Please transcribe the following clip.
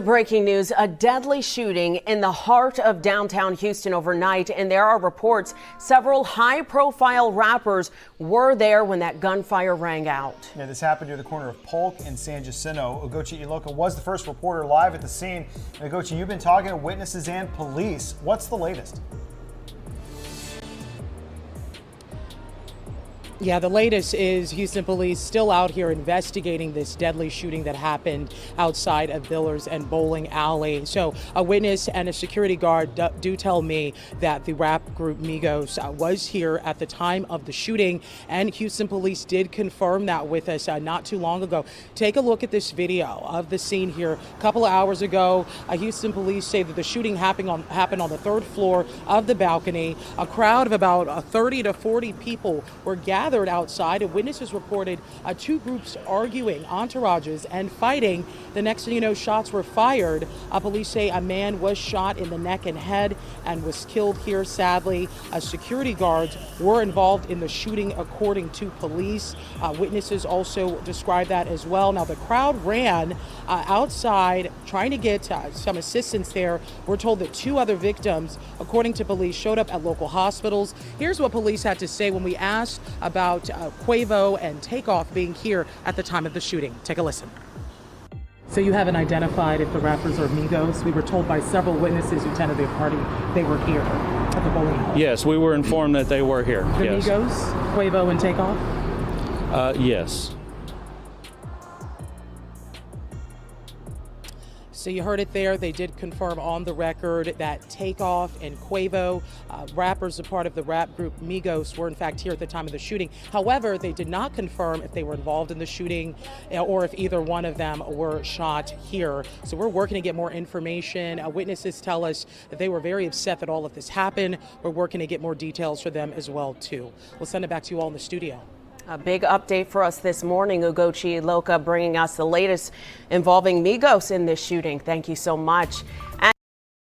Breaking news, a deadly shooting in the heart of downtown Houston overnight, and there are reports several high-profile rappers were there when that gunfire rang out. Yeah, this happened near the corner of Polk and San Jacinto. Ugochi Iloka was the first reporter live at the scene. Ugochi, you've been talking to witnesses and police. What's the latest? Yeah, the latest is Houston police still out here investigating this deadly shooting that happened outside of Billiards and Bowling Alley. So a witness and a security guard do tell me that the rap group Migos was here at the time of the shooting, and Houston police did confirm that with us not too long ago. Take a look at this video of the scene here. A couple of hours ago, Houston police say that the shooting happened on the third floor of the balcony. A crowd of about 30 to 40 people were gathered outside, and witnesses reported two groups arguing, entourages, and fighting. The next thing you know, shots were fired. Police say a man was shot in the neck and head and was killed here, sadly. Security guards were involved in the shooting, according to police. Witnesses also describe that as well. Now, the crowd ran outside trying to get some assistance there. We're told that two other victims, according to police, showed up at local hospitals. Here's what police had to say when we asked about Quavo and Takeoff being here at the time of the shooting. Take a listen. So you haven't identified if the rappers are Migos? We were told by several witnesses who attended the party they were here at the bowling alley. Yes, we were informed that they were here. The yes. Migos, Quavo, and Takeoff? Yes. So you heard it there. They did confirm on the record that Takeoff and Quavo, rappers a part of the rap group Migos, were in fact here at the time of the shooting. However, they did not confirm if they were involved in the shooting or if either one of them were shot here. So we're working to get more information. Witnesses tell us that they were very upset that all of this happened. We're working to get more details for them as well, too. We'll send it back to you all in the studio. A big update for us this morning. Ugochi Iloka bringing us the latest involving Migos in this shooting. Thank you so much. And